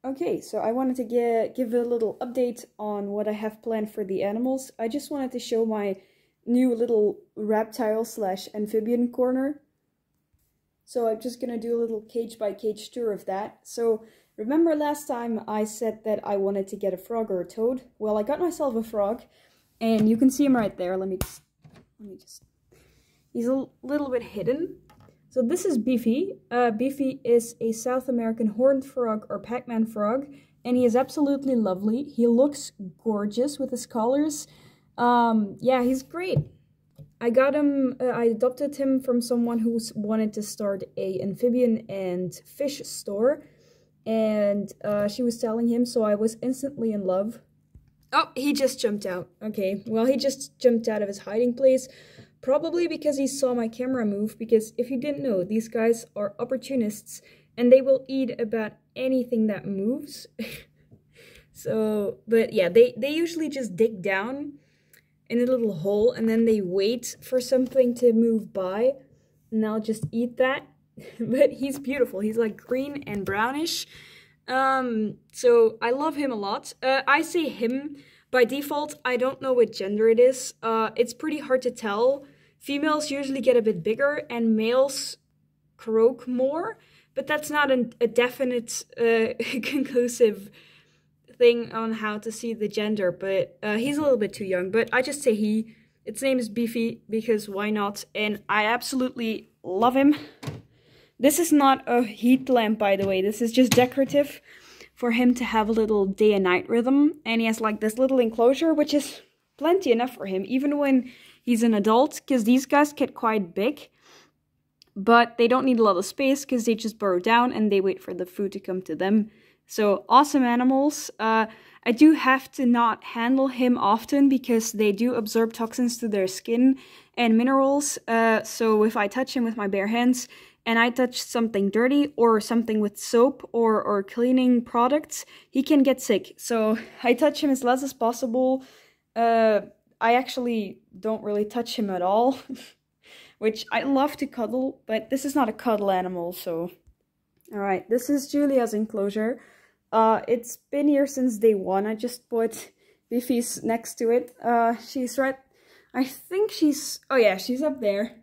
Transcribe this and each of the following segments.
Okay, so I wanted to give a little update on what I have planned for the animals. I just wanted to show my new little reptile slash amphibian corner. So I'm just gonna do a little cage by cage tour of that. So remember last time I said that I wanted to get a frog or a toad? Well, I got myself a frog, and you can see him right there. Let me just. He's a little bit hidden. So this is Beefy. Beefy is a South American horned frog or Pac-Man frog, and he is absolutely lovely. He looks gorgeous with his colors. Yeah, he's great. I got him, I adopted him from someone who wanted to start a amphibian and fish store, and she was telling him, so I was instantly in love. Oh, he just jumped out. Okay, well, he just jumped out of his hiding place. Probably because he saw my camera move, because if you didn't know, these guys are opportunists and they will eat about anything that moves. So, but yeah, they usually just dig down in a little hole and then they wait for something to move by and they'll just eat that. But he's beautiful. He's like green and brownish. So I love him a lot. I say him. By default, I don't know what gender it is. It's pretty hard to tell. Females usually get a bit bigger and males croak more, but that's not a definite conclusive thing on how to see the gender, but he's a little bit too young, but I just say he. Its name is Beefy because why not? And I absolutely love him. This is not a heat lamp, by the way. This is just decorative for him to have a little day and night rhythm, and he has like this little enclosure, which is plenty enough for him, even when he's an adult, because these guys get quite big, but they don't need a lot of space because they just burrow down and they wait for the food to come to them. So awesome animals. I do have to not handle him often because they do absorb toxins to their skin and minerals, so if I touch him with my bare hands, and I touch something dirty or something with soap or cleaning products, he can get sick. So I touch him as less as possible. I actually don't really touch him at all, which I love to cuddle, but this is not a cuddle animal, so... Alright, this is Julia's enclosure. It's been here since day one. I just put Beefy's next to it. She's right... I think she's... Oh yeah, she's up there.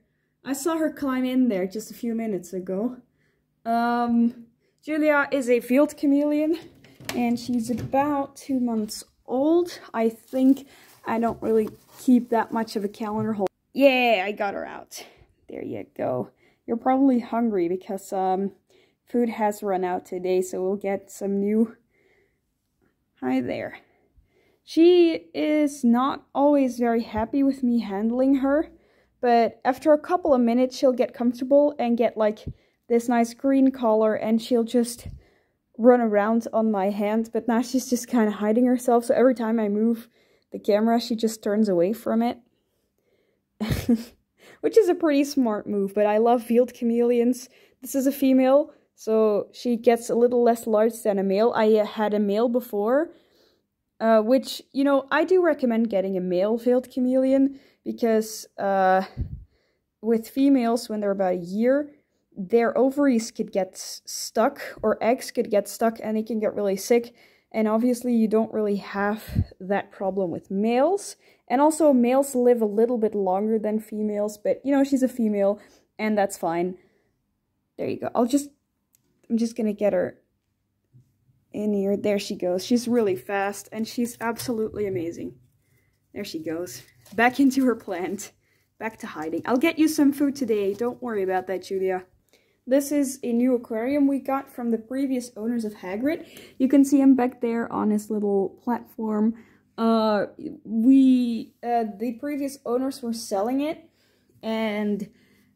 I saw her climb in there just a few minutes ago. Julia is a field chameleon, and she's about 2 months old. I think I don't really keep that much of a calendar hold. Yeah, I got her out. There you go. You're probably hungry because food has run out today, so we'll get some new. Hi there. She is not always very happy with me handling her. But after a couple of minutes, she'll get comfortable and get like this nice green collar, and she'll just run around on my hand. But now she's just kind of hiding herself. So every time I move the camera, she just turns away from it. Which is a pretty smart move, but I love field chameleons. This is a female, so she gets a little less large than a male. I had a male before, which, you know, I do recommend getting a male field chameleon. Because with females, when they're about a year, their ovaries could get stuck, or eggs could get stuck, and they can get really sick. And obviously you don't really have that problem with males. And also males live a little bit longer than females, but you know, she's a female, and that's fine. There you go. I'm just gonna get her in here. There she goes. She's really fast, and she's absolutely amazing. There she goes. Back into her plant. Back to hiding. I'll get you some food today. Don't worry about that, Julia. This is a new aquarium we got from the previous owners of Hagrid. You can see him back there on his little platform. The previous owners were selling it, and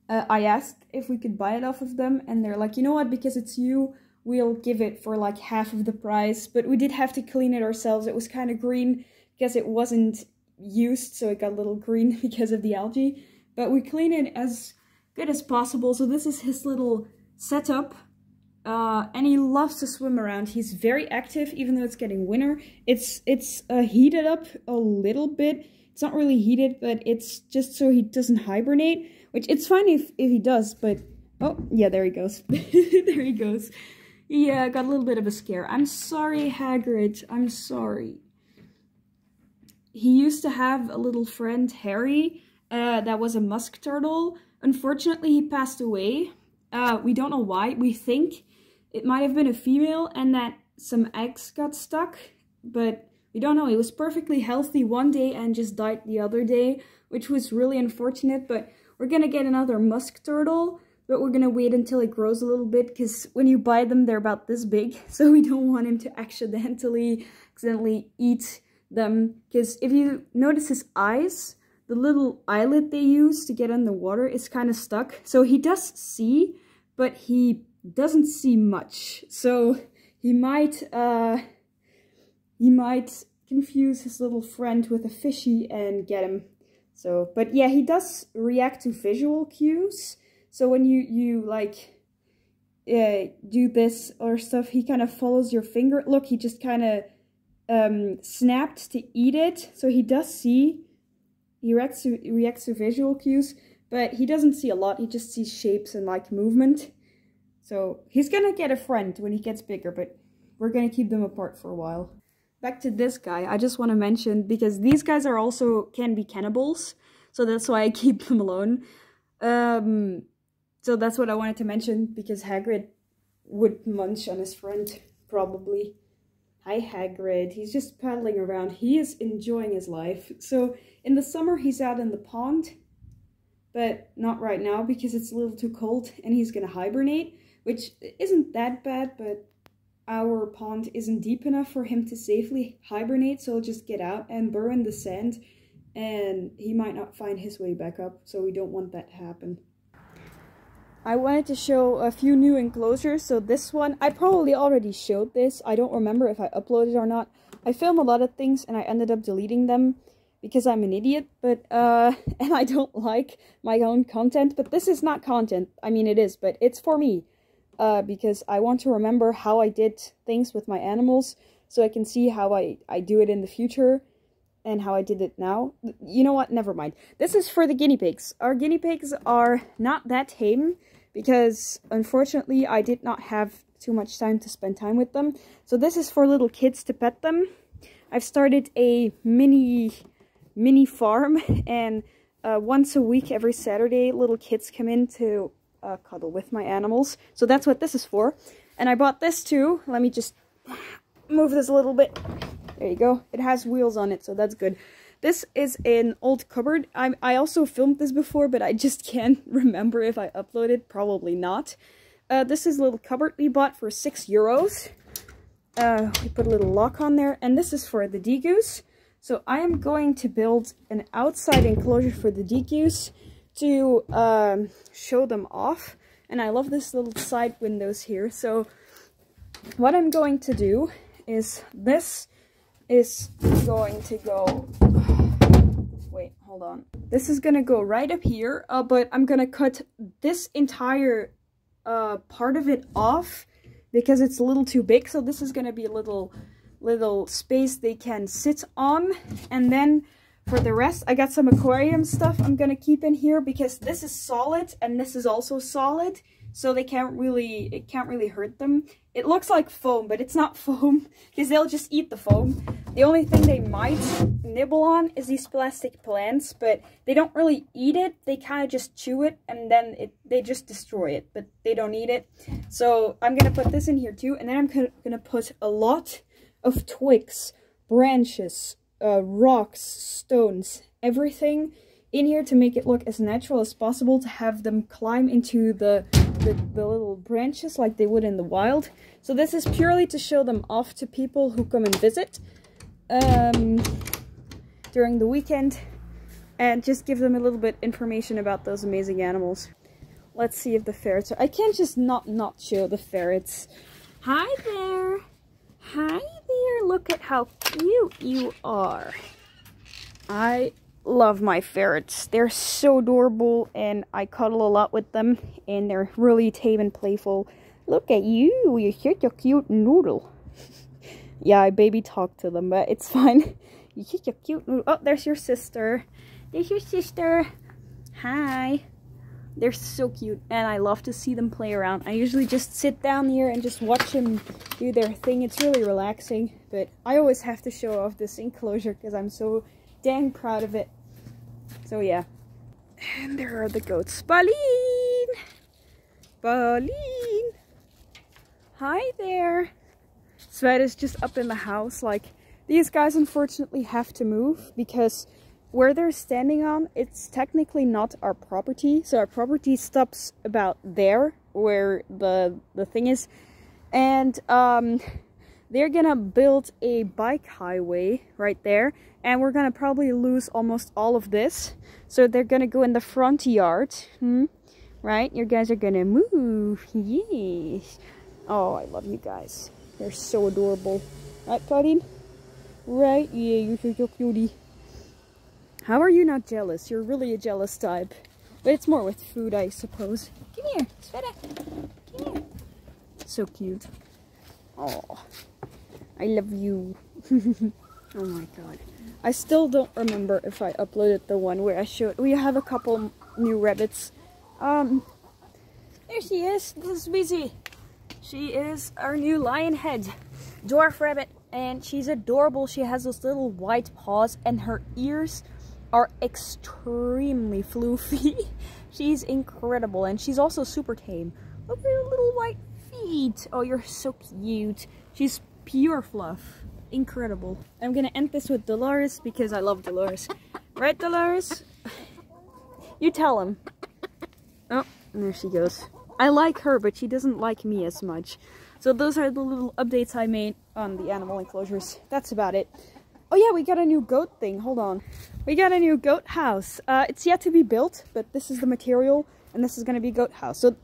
I asked if we could buy it off of them, and they're like, you know what, because it's you, we'll give it for like half of the price. But we did have to clean it ourselves. It was kind of green because it wasn't used, so it got a little green because of the algae, but we clean it as good as possible. So this is his little setup, and he loves to swim around. He's very active, even though it's getting winter. It's heated up a little bit. It's not really heated, but it's just so he doesn't hibernate, which it's fine if he does, but oh yeah, there he goes. There he goes. Yeah, I got a little bit of a scare. I'm sorry, Hagrid. I'm sorry. He used to have a little friend, Harry, that was a musk turtle. Unfortunately, he passed away. We don't know why. We think it might have been a female and that some eggs got stuck, but we don't know. He was perfectly healthy one day and just died the other day, which was really unfortunate, but we're gonna get another musk turtle, but we're gonna wait until it grows a little bit, because when you buy them, they're about this big, so we don't want him to accidentally eat them, because if you notice his eyes, the little eyelid they use to get in the water is kind of stuck. So he does see, but he doesn't see much. So he might confuse his little friend with a fishy and get him. So, but yeah, he does react to visual cues. So when you like do this or stuff, he kind of follows your finger. Look, he just kind of snapped to eat it. So he does see. He reacts to visual cues, but he doesn't see a lot. He just sees shapes and like movement. So he's gonna get a friend when he gets bigger, but we're gonna keep them apart for a while. Back to this guy, I just want to mention, because these guys are also can be cannibals, so that's why I keep them alone. So that's what I wanted to mention, because Hagrid would munch on his friend, probably. Hi Hagrid, he's just paddling around. He is enjoying his life. So in the summer he's out in the pond, but not right now because it's a little too cold and he's gonna hibernate, which isn't that bad, but our pond isn't deep enough for him to safely hibernate, so he'll just get out and burrow in the sand and he might not find his way back up, so we don't want that to happen. I wanted to show a few new enclosures. So this one, I probably already showed this. I don't remember if I uploaded or not. I film a lot of things and I ended up deleting them because I'm an idiot, but and I don't like my own content. But this is not content. I mean, it is, but it's for me because I want to remember how I did things with my animals, so I can see how I do it in the future and how I did it now. You know what? Never mind. This is for the guinea pigs. Our guinea pigs are not that tame because, unfortunately, I did not have too much time to spend time with them. So this is for little kids to pet them. I've started a mini farm, and once a week, every Saturday, little kids come in to cuddle with my animals. So that's what this is for. And I bought this too. Let me just move this a little bit. There you go. It has wheels on it, so that's good. This is an old cupboard. I also filmed this before, but I just can't remember if I uploaded. Probably not. This is a little cupboard we bought for €6. We put a little lock on there, and this is for the degoos. So I am going to build an outside enclosure for the degoos to show them off. And I love this little side windows here. So what I'm going to do is this is going to go, wait, hold on. This is gonna go right up here, but I'm gonna cut this entire part of it off because it's a little too big. So this is gonna be a little space they can sit on. And then for the rest, I got some aquarium stuff I'm gonna keep in here because this is solid and this is also solid. So it can't really hurt them. It looks like foam, but it's not foam because they'll just eat the foam. The only thing they might nibble on is these plastic plants, but they don't really eat it. They kind of just chew it and then they just destroy it, but they don't eat it. So I'm gonna put this in here too, and then I'm gonna put a lot of twigs, branches, rocks, stones, everything in here to make it look as natural as possible, to have them climb into the little branches like they would in the wild. So this is purely to show them off to people who come and visit during the weekend, and just give them a little bit information about those amazing animals. Let's see if the ferrets are... I can't just not show the ferrets. Hi there! Hi there! Look at how cute you are. I love my ferrets. They're so adorable and I cuddle a lot with them and they're really tame and playful. Look at you, you're such a cute noodle. Yeah, I baby talk to them, but it's fine. You're such a cute noodle. Oh, there's your sister. There's your sister. Hi. They're so cute, and I love to see them play around. I usually just sit down here and just watch them do their thing. It's really relaxing, but I always have to show off this enclosure because I'm so dang proud of it. So yeah. And there are the goats. Pauline! Pauline! Hi there! Svet is just up in the house. Like, these guys unfortunately have to move because where they're standing on, it's technically not our property. So our property stops about there, where the thing is. And they're gonna build a bike highway right there. And we're gonna probably lose almost all of this. So they're gonna go in the front yard. Right? You guys are gonna move. Yes. Oh, I love you guys. They're so adorable. Right, Pauline? Right? Yeah, you're such a cutie. How are you not jealous? You're really a jealous type. But it's more with food, I suppose. Come here, Sveta. Come here. So cute. Oh, I love you. Oh my god. I still don't remember if I uploaded the one where I showed... We have a couple new rabbits. There she is. This is Busy. She is our new lion head. Dwarf rabbit. And she's adorable. She has those little white paws and her ears are extremely floofy. She's incredible, and she's also super tame. Look at her little white feet. Oh, you're so cute. She's pure fluff. Incredible. I'm gonna end this with Dolores because I love Dolores. Right, Dolores? You tell him. Oh, there she goes. I like her, but she doesn't like me as much. So those are the little updates I made on the animal enclosures. That's about it. Oh yeah, we got a new goat thing. Hold on. We got a new goat house. It's yet to be built, but this is the material, and this is gonna be goat house. So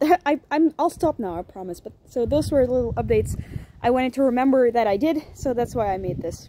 I'll stop now, I promise. But so those were little updates I wanted to remember that I did, so that's why I made this.